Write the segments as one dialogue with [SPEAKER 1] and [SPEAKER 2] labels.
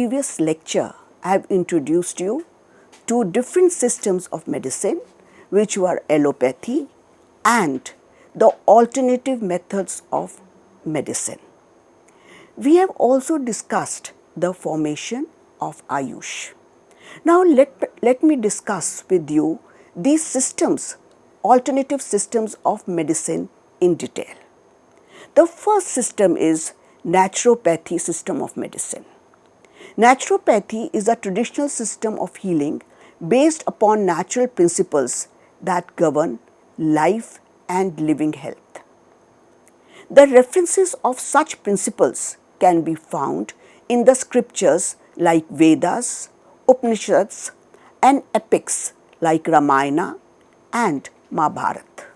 [SPEAKER 1] previous lecture, I have introduced you to different systems of medicine, which were allopathy and the alternative methods of medicine. We have also discussed the formation of Ayush. Now let me discuss with you these systems, alternative systems of medicine in detail. The first system is naturopathy system of medicine. Naturopathy is a traditional system of healing based upon natural principles that govern life and living health. The references of such principles can be found in the scriptures like Vedas, Upanishads and epics like Ramayana and Mahabharata.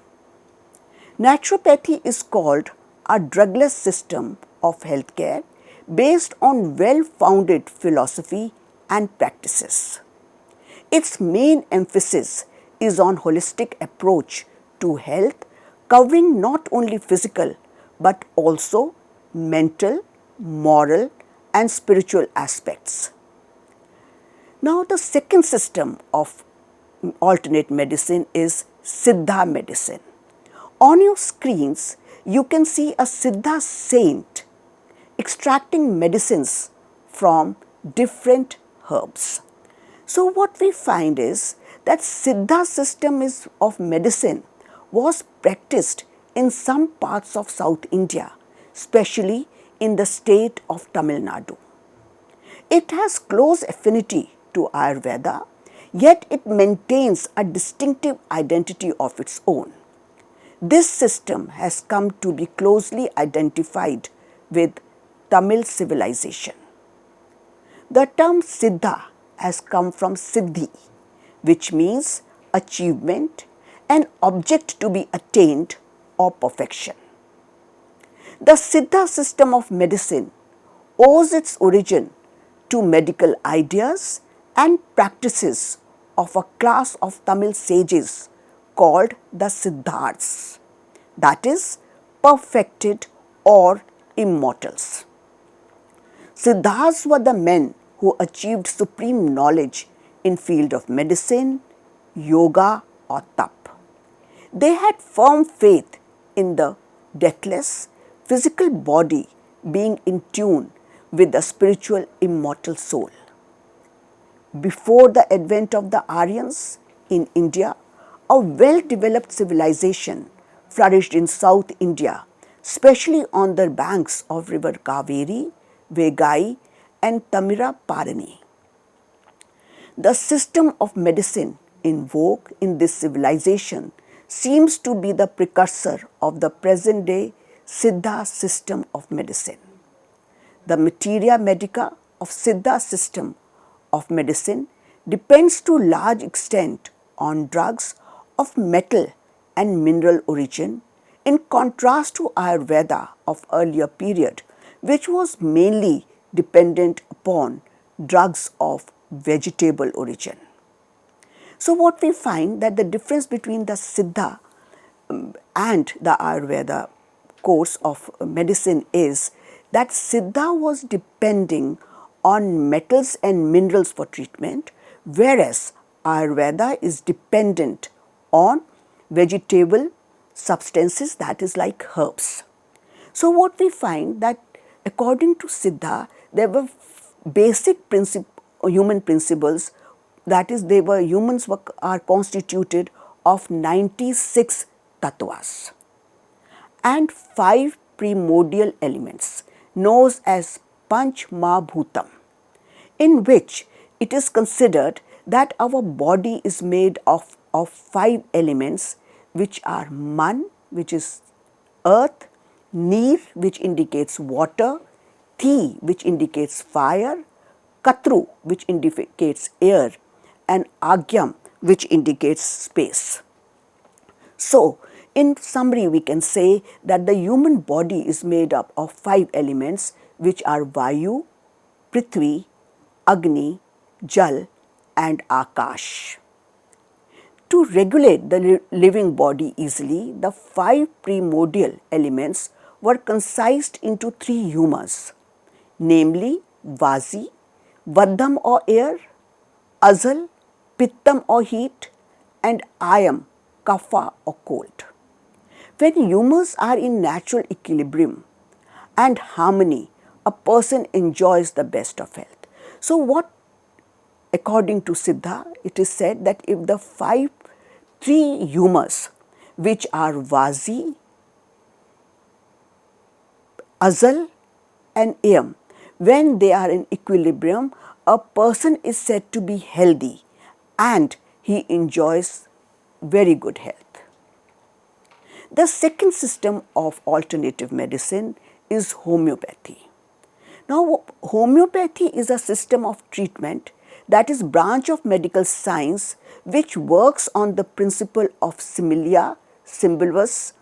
[SPEAKER 1] Naturopathy is called a drugless system of healthcare based on well-founded philosophy and practices. Its main emphasis is on holistic approach to health, covering not only physical but also mental, moral and spiritual aspects. Now the second system of alternate medicine is Siddha medicine. On your screens, you can see a Siddha saint extracting medicines from different herbs. So what we find is that Siddha system of medicine was practiced in some parts of South India, especially in the state of Tamil Nadu. It has close affinity to Ayurveda, yet it maintains a distinctive identity of its own. This system has come to be closely identified with Tamil civilization. The term Siddha has come from Siddhi, which means achievement, an object to be attained or perfection. The Siddha system of medicine owes its origin to medical ideas and practices of a class of Tamil sages called the Siddharthas, that is, perfected or immortals. Siddharthas were the men who achieved supreme knowledge in field of medicine, yoga or tap. They had firm faith in the deathless physical body being in tune with the spiritual immortal soul. Before the advent of the Aryans in India, a well-developed civilization flourished in South India, especially on the banks of river Kaveri, Vegai and Tamiraparani. The system of medicine in vogue in this civilization seems to be the precursor of the present-day Siddha system of medicine. The materia medica of Siddha system of medicine depends to large extent on drugs of metal and mineral origin, in contrast to Ayurveda of earlier period, which was mainly dependent upon drugs of vegetable origin. So what we find that the difference between the Siddha and the Ayurveda course of medicine is that Siddha was depending on metals and minerals for treatment, whereas Ayurveda is dependent on vegetable substances, that is like herbs. So what we find that according to Siddha, there were basic human principles, that is humans are constituted of 96 tattvas and 5 primordial elements known as Panch Mahabhutam, in which it is considered that our body is made of 5 elements, which are Man, which is earth, Neer, which indicates water, Thi, which indicates fire, Katru, which indicates air, and Agyam, which indicates space. So, in summary, we can say that the human body is made up of 5 elements, which are Vayu, Prithvi, Agni, Jal and Akash. To regulate the living body easily, the 5 primordial elements were concised into 3 humas, namely Vazi, Vaddham or air, Azal, Pittam or heat, and Ayam, Kapha or cold. When humors are in natural equilibrium and harmony, a person enjoys the best of health. So what, according to Siddha, it is said that if the three humors, which are Vazi, Azal and Ayam, when they are in equilibrium, a person is said to be healthy and he enjoys very good health. The second system of alternative medicine is homeopathy. Now, homeopathy is a system of treatment that is branch of medical science which works on the principle of similia, symbolus,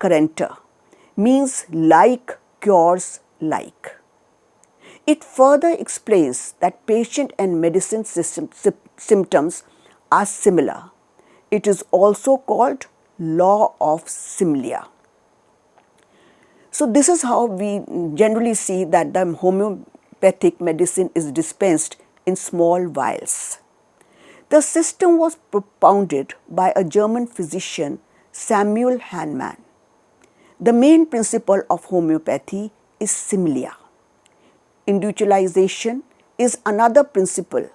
[SPEAKER 1] currenter, means like cures like. It further explains that patient and medicine symptoms are similar. It is also called law of similia. So this is how we generally see that the homeopathic medicine is dispensed in small vials. The system was propounded by a German physician, Samuel Hahnemann. The main principle of homeopathy is similia. Individualization is another principle,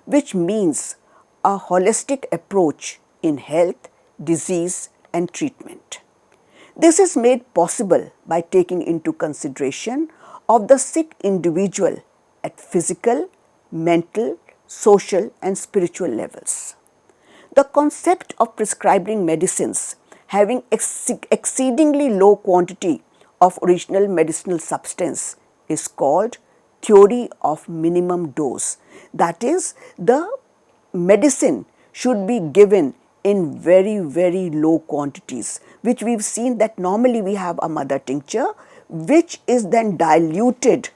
[SPEAKER 1] which means a holistic approach in health, disease and treatment. This is made possible by taking into consideration of the sick individual at physical, mental, social and spiritual levels. The concept of prescribing medicines having exceedingly low quantity of original medicinal substance is called theory of minimum dose. That is, the medicine should be given in very, very low quantities, which we've seen that normally we have a mother tincture, which is then diluted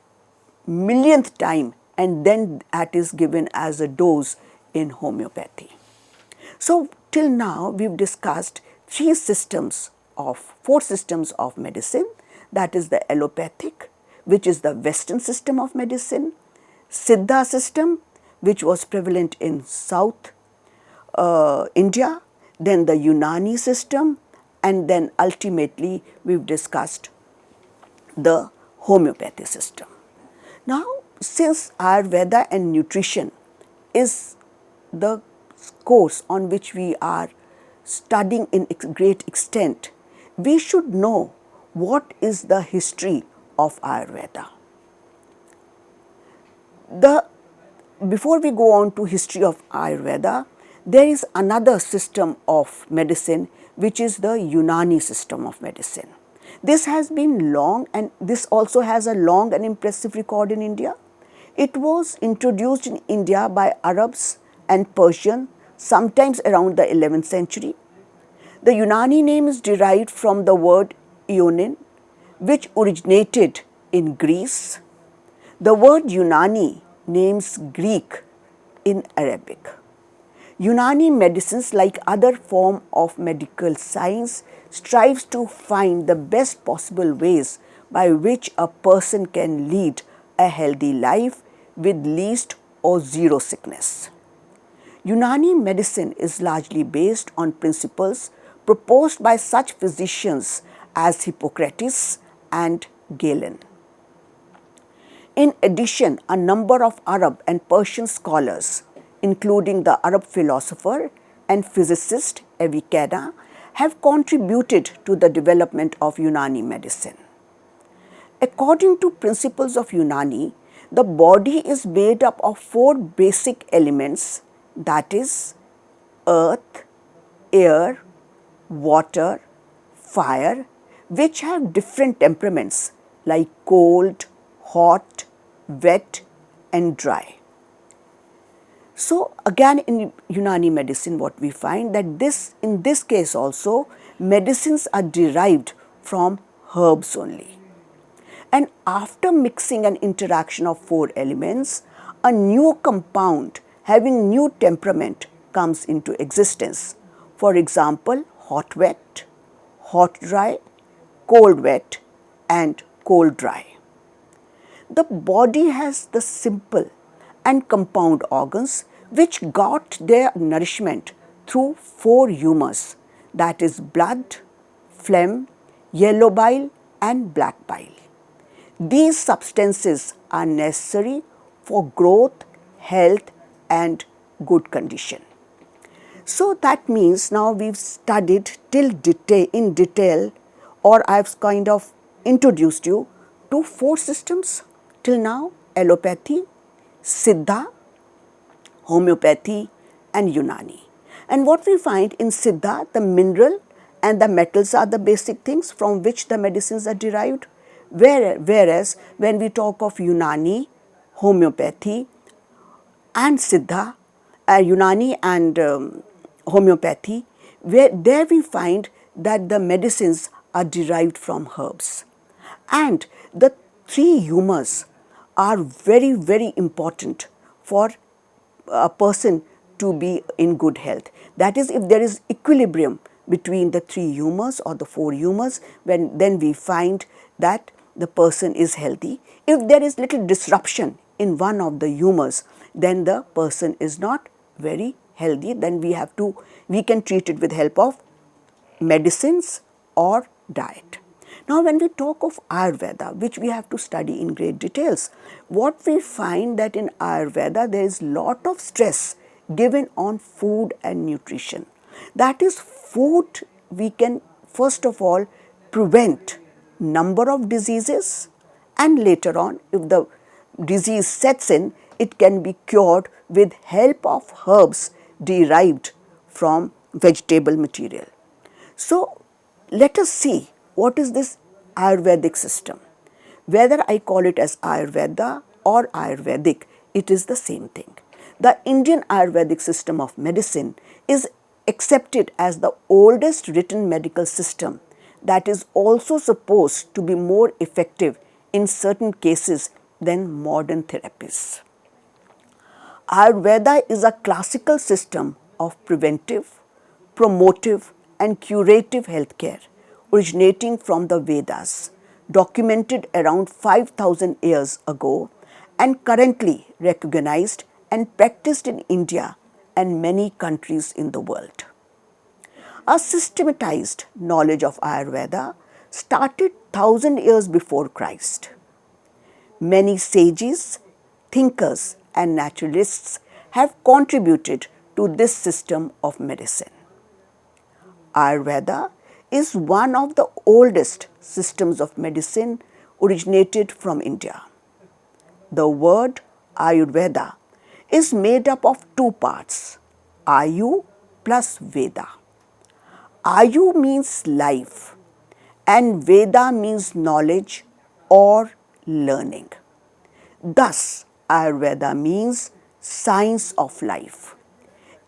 [SPEAKER 1] millionth time and then that is given as a dose in homeopathy. So till now we've discussed four systems of medicine, that is the allopathic, which is the Western system of medicine, Siddha system, which was prevalent in South India, then the Unani system, and then ultimately we've discussed the homeopathy system. Now, since Ayurveda and nutrition is the course on which we are studying in great extent, we should know what is the history of Ayurveda. Before we go on to history of Ayurveda, there is another system of medicine which is the Unani system of medicine. This has been long and this also has a long and impressive record in India. It was introduced in India by Arabs and Persians sometimes around the 11th century. The Unani name is derived from the word Ionin, which originated in Greece. The word Unani names Greek in Arabic. Unani medicines, like other form of medical science, strives to find the best possible ways by which a person can lead a healthy life with least or zero sickness. Unani medicine is largely based on principles proposed by such physicians as Hippocrates and Galen. In addition, a number of Arab and Persian scholars, including the Arab philosopher and physicist Avicenna, have contributed to the development of Unani medicine. According to principles of Unani, the body is made up of four basic elements, that is, earth, air, water, fire, which have different temperaments like cold, hot, wet and dry. So again in Unani medicine what we find that in this case also medicines are derived from herbs only. And after mixing an interaction of four elements, a new compound having new temperament comes into existence. For example, hot wet, hot dry, cold wet and cold dry. The body has the simple and compound organs which got their nourishment through four humors, that is blood, phlegm, yellow bile and black bile. These substances are necessary for growth, health and good condition. So that means now we've studied in detail, or I've kind of introduced you to four systems till now: allopathy, Siddha, homeopathy and Unani. And what we find in Siddha, the mineral and the metals are the basic things from which the medicines are derived, whereas when we talk of Unani, homeopathy and Siddha, Unani and homeopathy, there we find that the medicines are derived from herbs. And the three humors are very, very important for a person to be in good health. That is, if there is equilibrium between the three humors or the four humors, then we find that the person is healthy. If there is little disruption in one of the humors, then the person is not very healthy. Then we can treat it with help of medicines or diet. Now, when we talk of Ayurveda, which we have to study in great details, what we find that in Ayurveda there is lot of stress given on food and nutrition. That is, food we can first of all prevent number of diseases, and later on if the disease sets in, it can be cured with help of herbs derived from vegetable material. So, let us see what is this Ayurvedic system. Whether I call it as Ayurveda or Ayurvedic, it is the same thing. The Indian Ayurvedic system of medicine is accepted as the oldest written medical system that is also supposed to be more effective in certain cases than modern therapies. Ayurveda is a classical system of preventive, promotive and curative healthcare originating from the Vedas, documented around 5,000 years ago and currently recognized and practiced in India and many countries in the world. A systematized knowledge of Ayurveda started 1,000 years before Christ. Many sages, thinkers and naturalists have contributed to this system of medicine. Ayurveda is one of the oldest systems of medicine originated from India. The word Ayurveda is made up of two parts, Ayu plus Veda. Ayu means life and Veda means knowledge or learning. Thus, Ayurveda means science of life.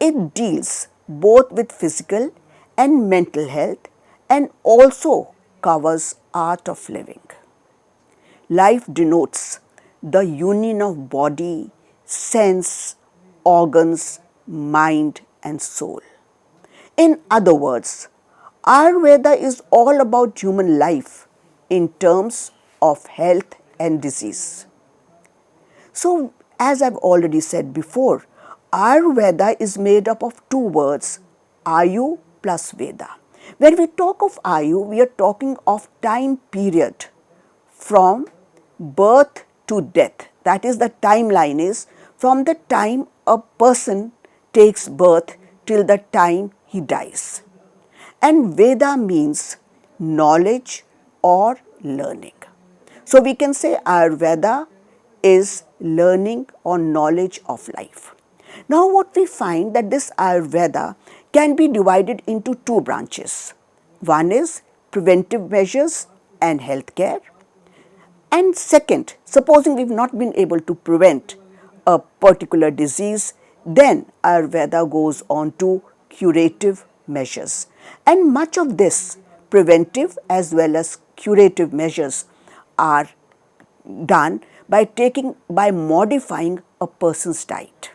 [SPEAKER 1] It deals both with physical and mental health and also covers art of living. Life denotes the union of body, sense, organs, mind and soul. In other words, Ayurveda is all about human life in terms of health and disease. So, as I've already said before, Ayurveda is made up of two words, Ayu plus Veda. When we talk of Ayu, we are talking of time period from birth to death. That is, the timeline is from the time a person takes birth till the time he dies. And Veda means knowledge or learning. So, we can say Ayurveda is learning or knowledge of life. Now, what we find that this Ayurveda can be divided into two branches. One is preventive measures and healthcare. And second, supposing we've not been able to prevent a particular disease, then Ayurveda goes on to curative measures. And much of this preventive as well as curative measures are done by modifying a person's diet.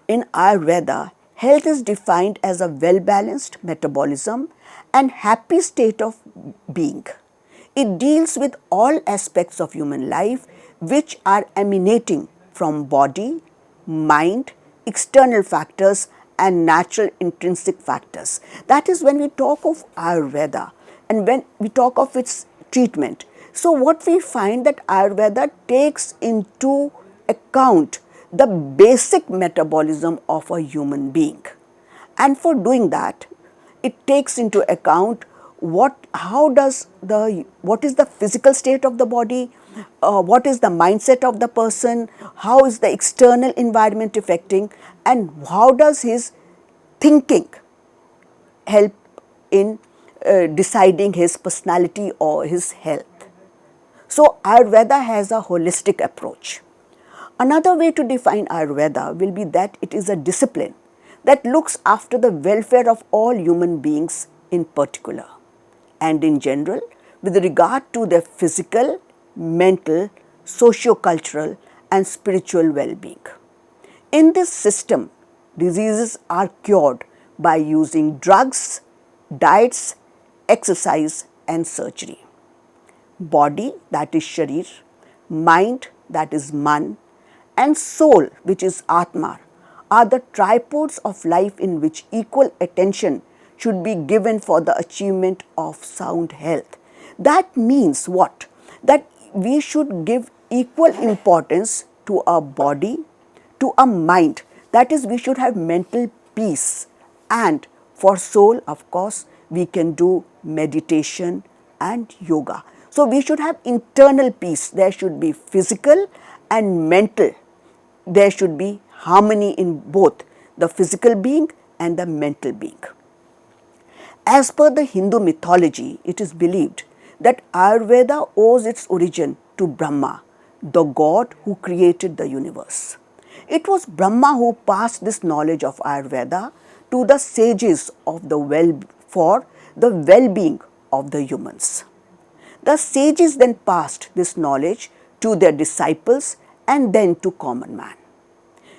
[SPEAKER 1] In Ayurveda, health is defined as a well-balanced metabolism and happy state of being. It deals with all aspects of human life which are emanating from body, mind, external factors and natural intrinsic factors. That is when we talk of Ayurveda and when we talk of its treatment. So what we find that Ayurveda takes into account the basic metabolism of a human being. And for doing that, it takes into account what is the physical state of the body, what is the mindset of the person, how is the external environment affecting, and how does his thinking help in deciding his personality or his health. So Ayurveda has a holistic approach. Another way to define Ayurveda will be that it is a discipline that looks after the welfare of all human beings in particular and in general with regard to their physical, mental, socio-cultural and spiritual well-being. In this system, diseases are cured by using drugs, diets, exercise and surgery. Body, that is Sharir, mind, that is Man, and soul, which is Atma, are the tripods of life in which equal attention should be given for the achievement of sound health. That means what? That we should give equal importance to our body, to our mind. That is, we should have mental peace. And for soul, of course, we can do meditation and yoga. So we should have internal peace. There should be physical and mental. There should be harmony in both the physical being and the mental being. As per the Hindu mythology, it is believed that Ayurveda owes its origin to Brahma, the god who created the universe. It was Brahma who passed this knowledge of Ayurveda to the sages of for the well-being of the humans. The sages then passed this knowledge to their disciples and then to common man.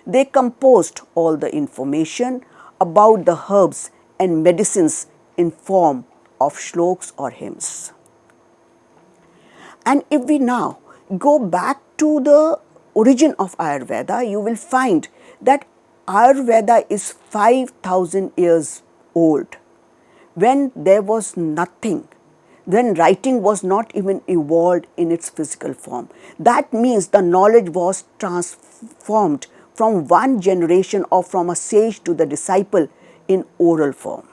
[SPEAKER 1] They composed all the information about the herbs and medicines in form of shlokas or hymns. And if we now go back to the origin of Ayurveda, you will find that Ayurveda is 5,000 years old, when there was nothing, when writing was not even evolved in its physical form. That means the knowledge was transformed from one generation or from a sage to the disciple in oral form.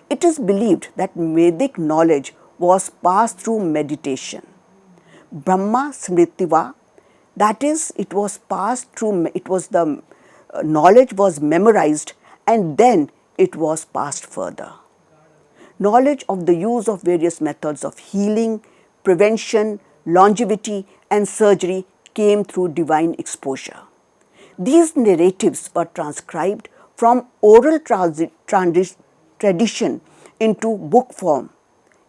[SPEAKER 1] It is believed that Vedic knowledge was passed through meditation. Brahma Smritiva, that is, it was passed through, knowledge was memorized and then it was passed further. Knowledge of the use of various methods of healing, prevention, longevity and surgery came through divine exposure. These narratives were transcribed from oral tradition into book form,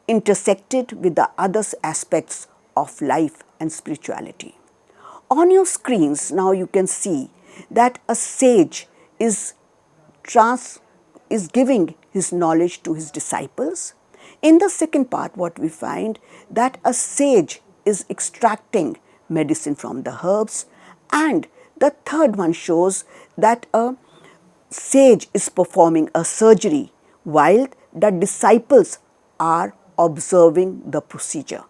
[SPEAKER 1] intersected with the other aspects of life and spirituality. On your screens now you can see that a sage is giving his knowledge to his disciples. In the second part, what we find that a sage is extracting medicine from the herbs, and the third one shows that a sage is performing a surgery while the disciples are observing the procedure.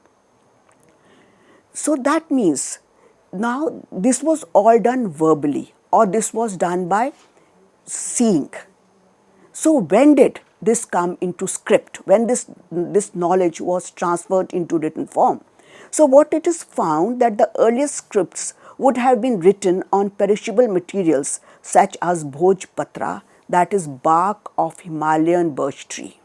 [SPEAKER 1] So that means now this was all done verbally, or this was done by seeing. So when did this come into script? When this knowledge was transferred into written form? So what it is found that the earliest scripts would have been written on perishable materials such as Bhoj Patra, that is bark of Himalayan birch tree.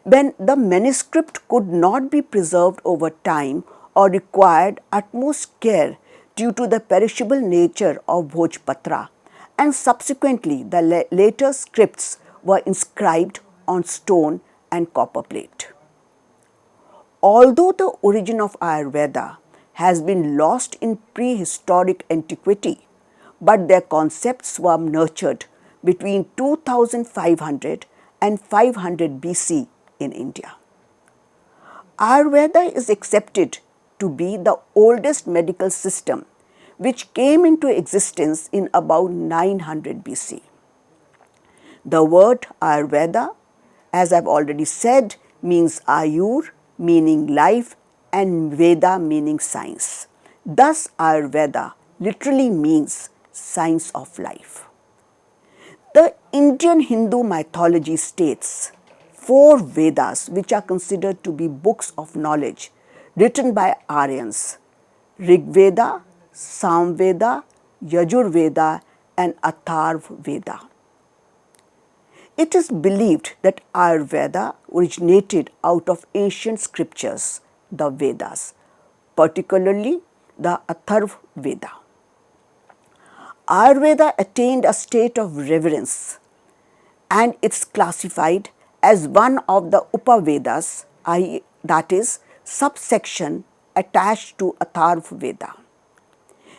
[SPEAKER 1] When the manuscript could not be preserved over time or required utmost care due to the perishable nature of Bhoj Patra, and subsequently the later scripts were inscribed on stone and copper plate. Although the origin of Ayurveda has been lost in prehistoric antiquity, but their concepts were nurtured between 2500 and 500 BC in India. Ayurveda is accepted to be the oldest medical system which came into existence in about 900 BC. The word Ayurveda, as I've already said, means Ayur, meaning life, and Veda meaning science. Thus, Ayurveda literally means science of life. The Indian Hindu mythology states 4 Vedas, which are considered to be books of knowledge written by Aryans: Rig Veda, Sam Veda, Yajur Veda, and Atharva Veda. It is believed that Ayurveda originated out of ancient scriptures, the Vedas, particularly the Atharva Veda. Ayurveda attained a state of reverence, and it's classified as one of the Upavedas, that is, subsection attached to Atharva Veda.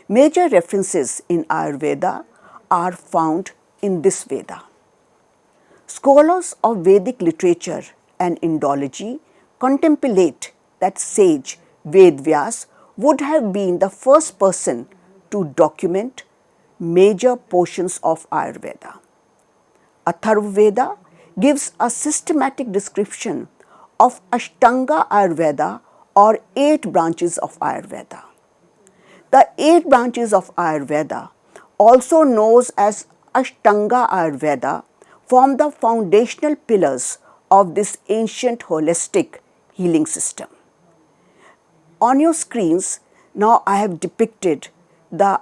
[SPEAKER 1] Major references in Ayurveda are found in this Veda. Scholars of Vedic literature and Indology contemplate that sage Vedvyas would have been the first person to document major portions of Ayurveda. Atharva Veda gives a systematic description of Ashtanga Ayurveda, or 8 branches of Ayurveda. The 8 branches of Ayurveda, also known as Ashtanga Ayurveda, form the foundational pillars of this ancient holistic healing system. On your screens, now I have depicted the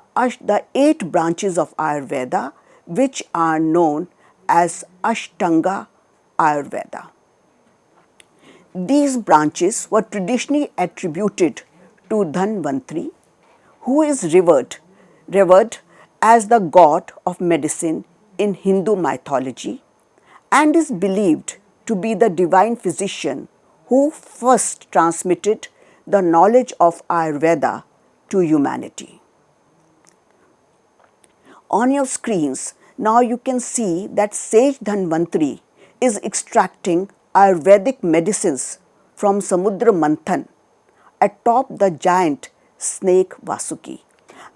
[SPEAKER 1] 8 branches of Ayurveda, which are known as Ashtanga Ayurveda. These branches were traditionally attributed to Dhanvantri, who is revered as the god of medicine in Hindu mythology, and is believed to be the divine physician who first transmitted the knowledge of Ayurveda to humanity. On your screens, now you can see that sage Dhanvantri is extracting Ayurvedic medicines from Samudra Manthan atop the giant snake Vasuki,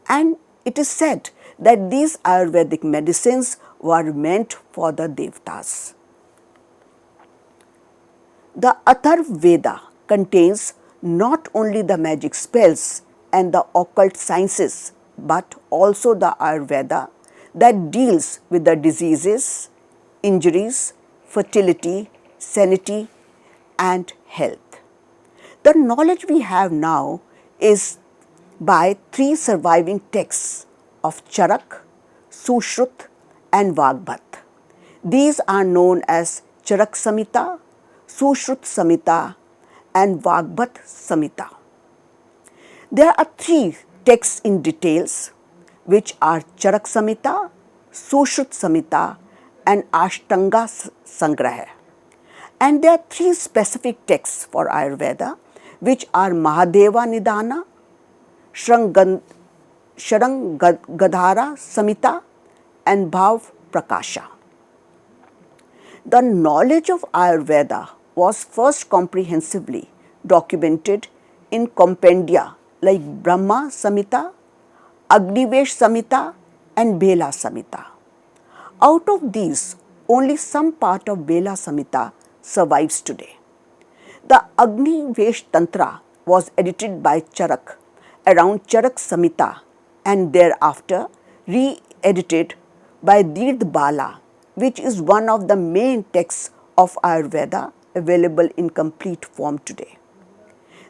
[SPEAKER 1] and it is said that these Ayurvedic medicines were meant for the Devtas. The Atharva Veda contains not only the magic spells and the occult sciences, but also the Ayurveda that deals with the diseases, injuries, fertility, sanity, and health. The knowledge we have now is by 3 surviving texts of Charak, Sushrut, and Vagbhat. These are known as Charak Samhita, Sushrut Samhita, and Vagbhat Samhita. There are 3 texts in details, which are Charak Samhita, Sushrut Samhita, and Ashtanga Sangraha. And there are 3 specific texts for Ayurveda, which are Mahadeva Nidana, Sharangadhara Samhita, and Bhav Prakasha. The knowledge of Ayurveda was first comprehensively documented in compendia like Brahma Samhita, Agnivesh Samhita, and Bela Samhita. Out of these, only some part of Bela Samhita survives today. The Agnivesh Tantra was edited by Charak around Charak Samhita and thereafter re-edited by Dirdbala, which is one of the main texts of Ayurveda available in complete form today.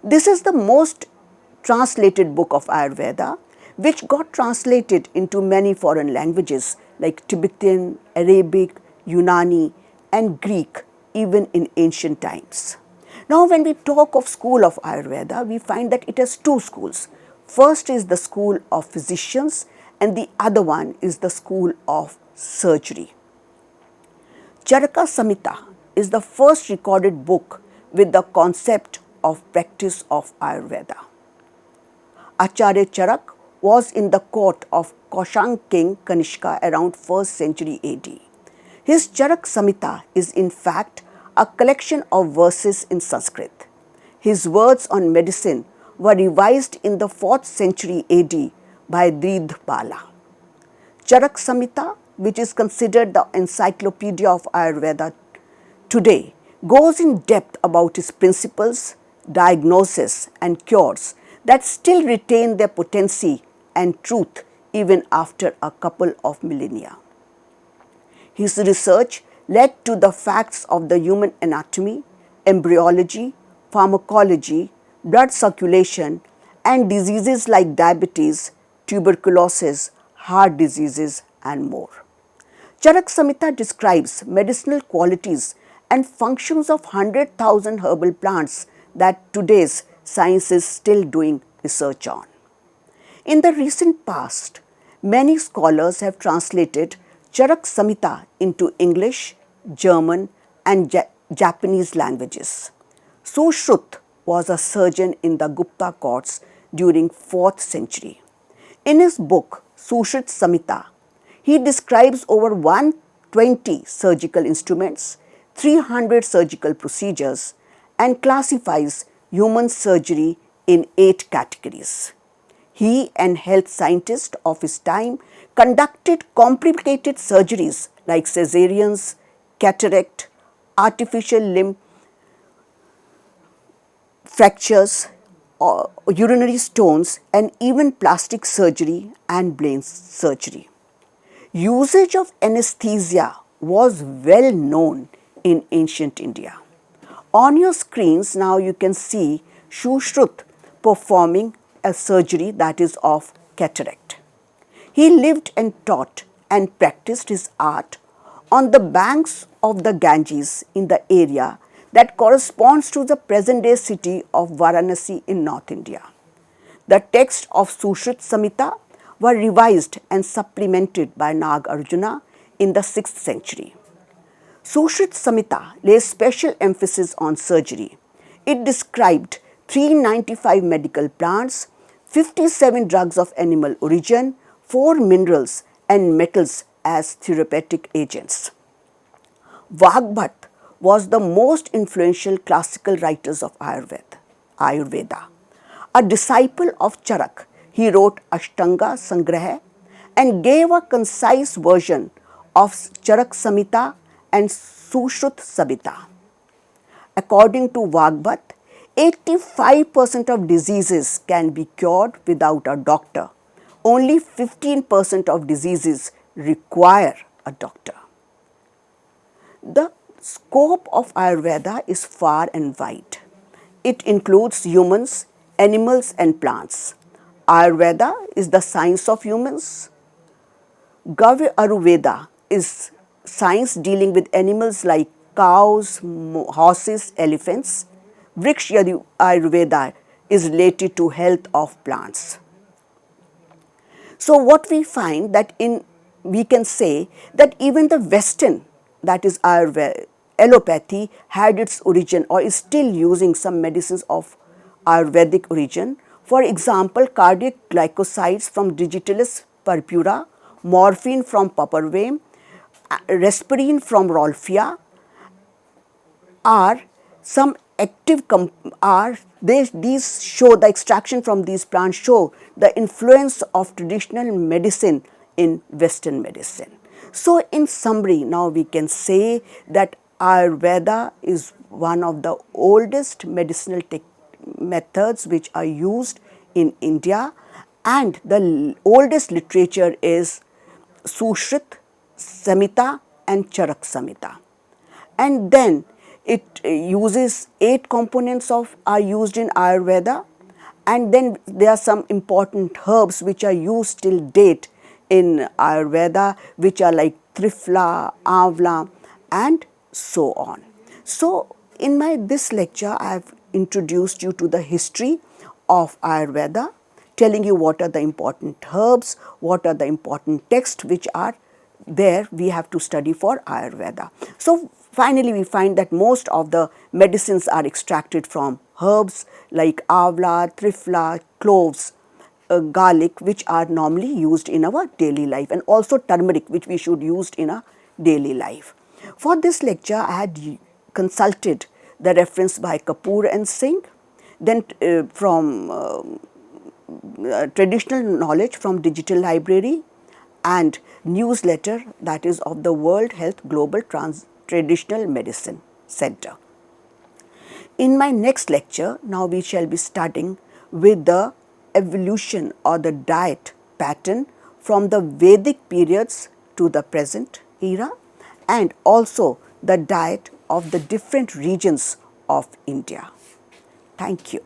[SPEAKER 1] This is the most translated book of Ayurveda, which got translated into many foreign languages like Tibetan, Arabic, Unani, and Greek even in ancient times. Now, when we talk of school of Ayurveda, we find that it has 2 schools. First is the school of physicians, and the other one is the school of surgery. Charaka Samhita is the first recorded book with the concept of practice of Ayurveda. Acharya Charak was in the court of Kaushang king Kanishka around 1st century AD. His Charak Samhita is in fact a collection of verses in Sanskrit. His words on medicine were revised in the 4th century AD by Dridh Bala. Charak Samhita, which is considered the encyclopedia of Ayurveda today, goes in depth about its principles, diagnosis and cures that still retain their potency and truth even after a couple of millennia. His research led to the facts of the human anatomy, embryology, pharmacology, blood circulation, and diseases like diabetes, tuberculosis, heart diseases, and more. Charak Samhita describes medicinal qualities and functions of 100,000 herbal plants that today's science is still doing research on. In the recent past, many scholars have translated Charak Samhita into English, German, and Japanese languages. Sushrut was a surgeon in the Gupta courts during 4th century. In his book Sushrut Samhita, he describes over 120 surgical instruments, 300 surgical procedures, and classifies human surgery in 8 categories. He and health scientists of his time conducted complicated surgeries like caesareans, cataract, artificial limb fractures, urinary stones, and even plastic surgery and brain surgery. Usage of anesthesia was well known in ancient India. On your screens now you can see Sushrut performing a surgery that is of cataract. He lived and taught and practiced his art on the banks of the Ganges in the area that corresponds to the present-day city of Varanasi in North India. The texts of Sushrut Samhita were revised and supplemented by Nag Arjuna in the 6th century. Sushrut Samhita lays special emphasis on surgery. It described 395 medical plants, 57 drugs of animal origin, 4 minerals and metals as therapeutic agents. Vagbhat was the most influential classical writers of Ayurveda. A disciple of Charak, he wrote Ashtanga Sangraha and gave a concise version of Charak Samhita and Sushrut Samhita. According to Vagbhat, 85% of diseases can be cured without a doctor. Only 15% of diseases require a doctor. The scope of Ayurveda is far and wide. It includes humans, animals and plants. Ayurveda is the science of humans. Gavya Ayurveda is science dealing with animals like cows, horses, elephants. Vriksha Ayurveda is related to health of plants. So what we find that we can say that even the Western, that is Ayurveda, allopathy had its origin or is still using some medicines of Ayurvedic origin. For example, cardiac glycosides from Digitalis purpura, morphine from purpurvame, Rasparin from Rolfia are some active these show the extraction from these plants show the influence of traditional medicine in Western medicine. So in summary, now we can say that Ayurveda is one of the oldest medicinal methods which are used in India, and the oldest literature is Sushrut Samhita and Charak Samhita. And then it uses 8 components are used in Ayurveda, and then there are some important herbs which are used till date in Ayurveda, which are like Triphala, Amla and so on. So in this lecture I have introduced you to the history of Ayurveda, telling you what are the important herbs, what are the important texts which are there we have to study for Ayurveda. So finally we find that most of the medicines are extracted from herbs like Amla, Triphala, cloves, garlic, which are normally used in our daily life, and also turmeric, which we should use in our daily life. For this lecture I had consulted the reference by Kapoor and Singh, then from traditional knowledge from digital library and newsletter, that is of the World Health Global Traditional Medicine Center. In my next lecture, now we shall be studying with the evolution or the diet pattern from the Vedic periods to the present era, and also the diet of the different regions of India. Thank you.